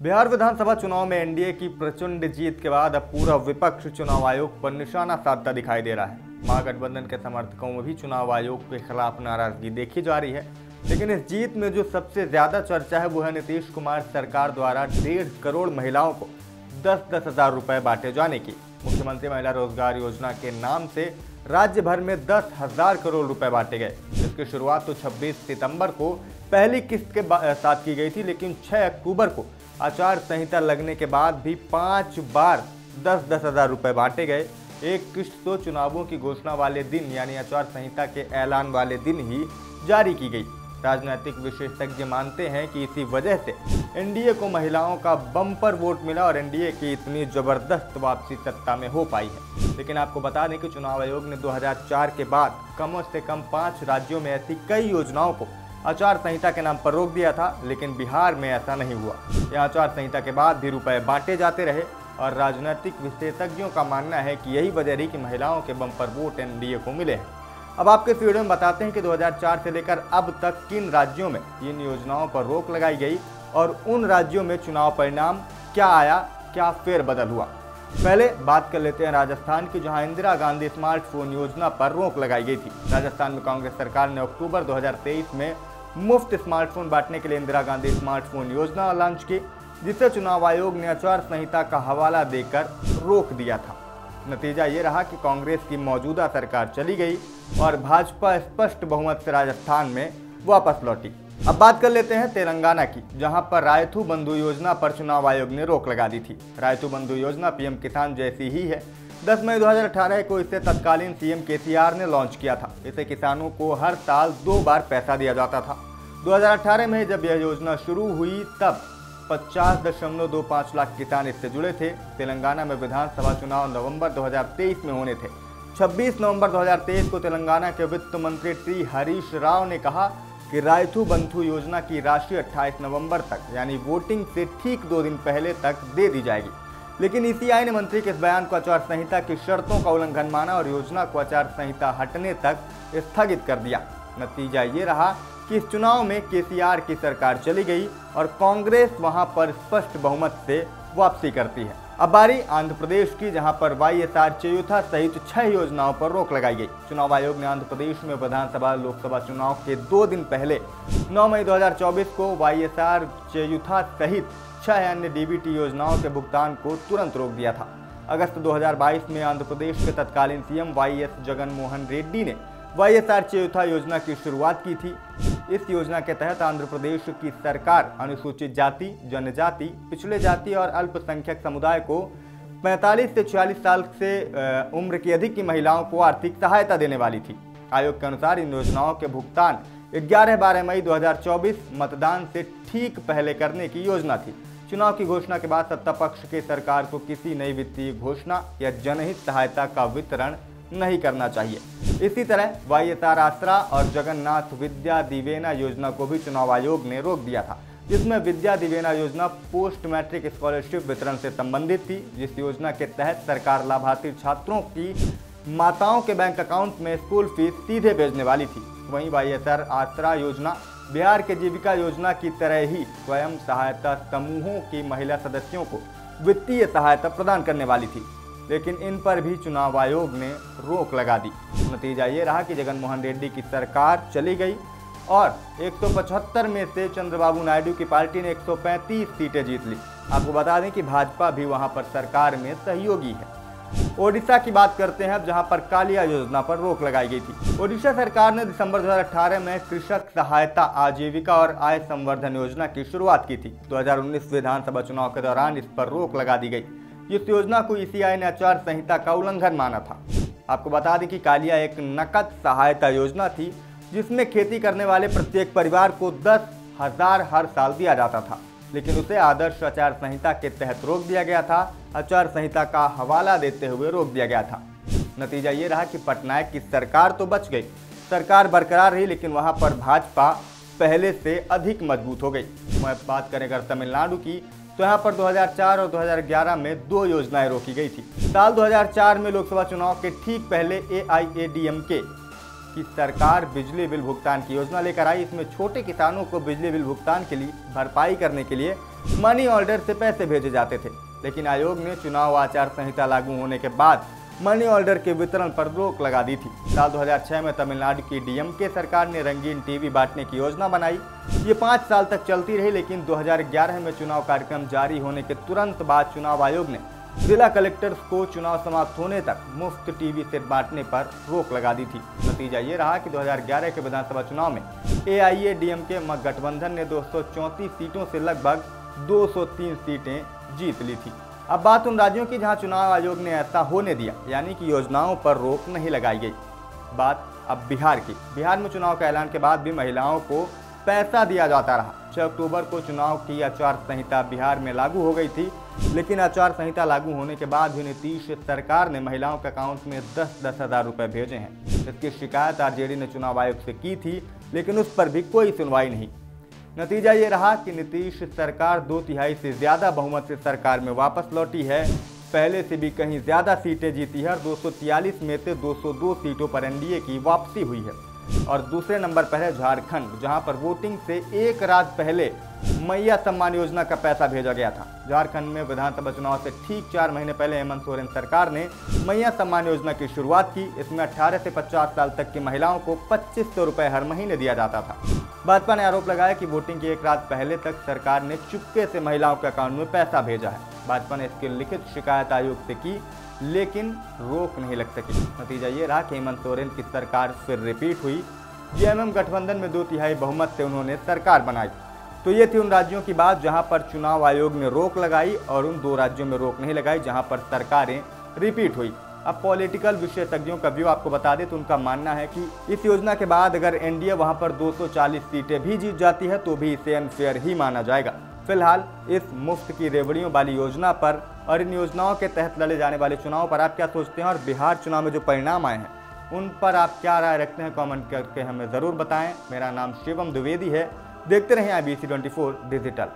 बिहार विधानसभा चुनाव में एनडीए की प्रचंड जीत के बाद अब पूरा विपक्ष चुनाव आयोग पर निशाना साधता दिखाई दे रहा है। महागठबंधन के समर्थकों में भी चुनाव आयोग के खिलाफ नाराजगी देखी जा रही है। लेकिन इस जीत में जो सबसे ज्यादा चर्चा है वो है नीतीश कुमार सरकार द्वारा 1.5 करोड़ महिलाओं को 10-10 हजार रुपए बांटे जाने की। मुख्यमंत्री महिला रोजगार योजना के नाम से राज्य भर में 10,000 करोड़ रुपए बांटे गए। इसकी शुरुआत तो 26 सितंबर को पहली किस्त के साथ की गई थी, लेकिन 6 अक्टूबर को आचार संहिता लगने के बाद भी 5 बार 10-10 हजार रुपए बांटे गए। एक किस्त तो चुनावों की घोषणा वाले दिन यानी आचार संहिता के ऐलान वाले दिन ही जारी की गई। राजनीतिक विशेषज्ञ मानते हैं कि इसी वजह से एनडीए को महिलाओं का बम्पर वोट मिला और एनडीए की इतनी जबरदस्त वापसी सत्ता में हो पाई है। लेकिन आपको बता दें कि चुनाव आयोग ने 2004 के बाद कम से कम 5 राज्यों में ऐसी कई योजनाओं को आचार संहिता के नाम पर रोक दिया था, लेकिन बिहार में ऐसा नहीं हुआ। यहाँ आचार संहिता के बाद भी रुपए बांटे जाते रहे और राजनीतिक विशेषज्ञों का मानना है कि यही वजह रही कि महिलाओं के बम्पर वोट एनडीए को मिले हैं। अब आपके इस वीडियो में बताते हैं कि 2004 से लेकर अब तक किन राज्यों में इन योजनाओं पर रोक लगाई गई और उन राज्यों में चुनाव परिणाम क्या आया, क्या फेरबदल हुआ। पहले बात कर लेते हैं राजस्थान की, जहां इंदिरा गांधी स्मार्टफोन योजना पर रोक लगाई गई थी। राजस्थान में कांग्रेस सरकार ने अक्टूबर 2023 में मुफ्त स्मार्टफोन बांटने के लिए इंदिरा गांधी स्मार्टफोन योजना लॉन्च की, जिसे चुनाव आयोग ने आचार संहिता का हवाला देकर रोक दिया था। नतीजा ये रहा कि कांग्रेस की मौजूदा सरकार चली गई और भाजपा स्पष्ट बहुमत से राजस्थान में वापस लौटी। अब बात कर लेते हैं तेलंगाना की, जहां पर रायथू बंधु योजना पर चुनाव आयोग ने रोक लगा दी थी। रायथू बंधु योजना पीएम किसान जैसी ही है। 10 मई 2018 को इसे तत्कालीन सीएम केसीआर ने लॉन्च किया था। इसे किसानों को हर साल 2 बार पैसा दिया जाता था। 2018 में जब यह योजना शुरू हुई तब 50.25 लाख किसान इससे जुड़े थे। तेलंगाना में विधानसभा चुनाव नवंबर 2023 में होने थे। 26 नवंबर 2023 को तेलंगाना के वित्त मंत्री टी हरीश राव ने कहा कि रायथू बंधु योजना की राशि 28 नवंबर तक यानी वोटिंग से ठीक 2 दिन पहले तक दे दी जाएगी। लेकिन ईसीआई ने मंत्री के इस बयान को आचार संहिता की शर्तों का उल्लंघन माना और योजना को आचार संहिता हटने तक स्थगित कर दिया। नतीजा ये रहा कि इस चुनाव में केसीआर की सरकार चली गई और कांग्रेस वहां पर स्पष्ट बहुमत से वापसी करती है। अब बारी आंध्र प्रदेश की, जहां पर वाईएसआर चेयुथा सहित 6 योजनाओं पर रोक लगाई गई। चुनाव आयोग ने आंध्र प्रदेश में विधानसभा लोकसभा चुनाव के 2 दिन पहले 9 मई 2024 को वाईएसआर चेयुथा सहित 6 अन्य डीबीटी योजनाओं के भुगतान को तुरंत रोक दिया था। अगस्त 2022 में आंध्र प्रदेश के तत्कालीन सीएम वाईएस जगनमोहन रेड्डी ने वाईएसआर चेयुथा योजना की शुरुआत की थी। इस योजना के तहत आंध्र प्रदेश की सरकार अनुसूचित जाति, जनजाति, पिछड़े जाति और अल्पसंख्यक समुदाय को 45 से 46 साल से उम्र की अधिक की महिलाओं को आर्थिक सहायता देने वाली थी। आयोग के अनुसार इन योजनाओं के भुगतान 11-12 मई 2024 मतदान से ठीक पहले करने की योजना थी। चुनाव की घोषणा के बाद सत्ता पक्ष की सरकार को किसी नई वित्तीय घोषणा या जनहित सहायता का वितरण नहीं करना चाहिए। इसी तरह वाईएसआर आसरा और जगन्नाथ विद्या दिवेना योजना को भी चुनाव आयोग ने रोक दिया था, जिसमें विद्या दिवेना योजना पोस्ट मैट्रिक स्कॉलरशिप वितरण से संबंधित थी, जिस योजना के तहत सरकार लाभार्थी छात्रों की माताओं के बैंक अकाउंट में स्कूल फीस सीधे भेजने वाली थी। वहीं वाईएसआर आसरा योजना बिहार के जीविका योजना की तरह ही स्वयं सहायता समूहों की महिला सदस्यों को वित्तीय सहायता प्रदान करने वाली थी, लेकिन इन पर भी चुनाव आयोग ने रोक लगा दी। नतीजा ये रहा कि जगनमोहन रेड्डी की सरकार चली गई और 175 में से चंद्रबाबू नायडू की पार्टी ने 135 सीटें जीत ली। आपको बता दें कि भाजपा भी वहां पर सरकार में सहयोगी है। ओडिशा की बात करते हैं अब, जहां पर कालिया योजना पर रोक लगाई गई थी। ओडिशा सरकार ने दिसंबर 2018 में कृषक सहायता आजीविका और आय संवर्धन योजना की शुरुआत की थी। 2019 विधानसभा चुनाव के दौरान इस पर रोक लगा दी गई। इस योजना को ईसीआई ने आचार संहिता का उल्लंघन माना था। आपको बता दें कि कालिया एक नकद सहायता योजना थी, जिसमें खेती करने वाले प्रत्येक परिवार को 10,000 हर साल दिया जाता था, लेकिन उसे आदर्श आचार संहिता के तहत रोक दिया गया था। आचार संहिता का हवाला देते हुए रोक दिया गया था। नतीजा ये रहा कि पटनायक की सरकार तो बच गई, सरकार बरकरार रही, लेकिन वहां पर भाजपा पहले से अधिक मजबूत हो गई। मैं बात करें अगर तमिलनाडु की, तो यहाँ पर 2004 और 2011 में 2 योजनाएं रोकी गई थी। साल 2004 में लोकसभा चुनाव के ठीक पहले एआईएडीएमके कि सरकार बिजली बिल भुगतान की योजना लेकर आई। इसमें छोटे किसानों को बिजली बिल भुगतान के लिए भरपाई करने के लिए मनी ऑर्डर से पैसे भेजे जाते थे, लेकिन आयोग ने चुनाव आचार संहिता लागू होने के बाद मनी ऑर्डर के वितरण पर रोक लगा दी थी। साल 2006 में तमिलनाडु की डीएमके सरकार ने रंगीन टीवी बांटने की योजना बनाई। ये 5 साल तक चलती रही, लेकिन 2011 में चुनाव कार्यक्रम जारी होने के तुरंत बाद चुनाव आयोग ने जिला कलेक्टर्स को चुनाव समाप्त होने तक मुफ्त टीवी सेट बांटने पर रोक लगा दी थी। नतीजा ये रहा कि 2011 के विधानसभा चुनाव में AIADMK गठबंधन ने 234 सीटों से लगभग 203 सीटें जीत ली थी। अब बात उन राज्यों की जहां चुनाव आयोग ने ऐसा होने दिया, यानी कि योजनाओं पर रोक नहीं लगाई गई। बात अब बिहार की। बिहार में चुनाव के ऐलान के बाद भी महिलाओं को पैसा दिया जाता रहा। 6 अक्टूबर को चुनाव की आचार संहिता बिहार में लागू हो गई थी, लेकिन आचार संहिता लागू होने के बाद भी नीतीश सरकार ने महिलाओं के अकाउंट में 10-10 हज़ार रुपये भेजे हैं। इसकी शिकायत आरजेडी ने चुनाव आयोग से की थी, लेकिन उस पर भी कोई सुनवाई नहीं। नतीजा ये रहा कि नीतीश सरकार 2/3 से ज़्यादा बहुमत से सरकार में वापस लौटी है। पहले से भी कहीं ज़्यादा सीटें जीती है और 243 में से 202 सीटों पर एनडीए की वापसी हुई है। और दूसरे नंबर पर है झारखंड, जहां पर वोटिंग से एक रात पहले मैया सम्मान योजना का पैसा भेजा गया था। झारखंड में विधानसभा चुनाव से ठीक 4 महीने पहले हेमंत सोरेन सरकार ने मैया सम्मान योजना की शुरुआत की। इसमें 18 से 50 साल तक की महिलाओं को 2500 रुपये हर महीने दिया जाता था। भाजपा ने आरोप लगाया कि वोटिंग की एक रात पहले तक सरकार ने चुपके से महिलाओं के अकाउंट में पैसा भेजा है। भाजपा ने इसकी लिखित शिकायत आयोग से की, लेकिन रोक नहीं लग सकी। नतीजा ये रहा कि हेमंत सोरेन की सरकार फिर रिपीट हुई। जेएमएम गठबंधन में 2/3 बहुमत से उन्होंने सरकार बनाई। तो ये थी उन राज्यों की बात जहां पर चुनाव आयोग ने रोक लगाई और उन 2 राज्यों में रोक नहीं लगाई जहां पर सरकारें रिपीट हुई। अब पॉलिटिकल विशेषज्ञों का व्यू आपको बता दें तो उनका मानना है कि इस योजना के बाद अगर एनडीए वहां पर 240 सीटें भी जीत जाती है तो भी इसे अनफेयर ही माना जाएगा। फिलहाल इस मुफ्त की रेवड़ियों वाली योजना पर और इन योजनाओं के तहत लड़े जाने वाले चुनाव पर आप क्या सोचते हैं, और बिहार चुनाव में जो परिणाम आए हैं उन पर आप क्या राय रखते हैं, कमेंट करके हमें ज़रूर बताएं। मेरा नाम शिवम द्विवेदी है। देखते रहें IBC 24 डिजिटल।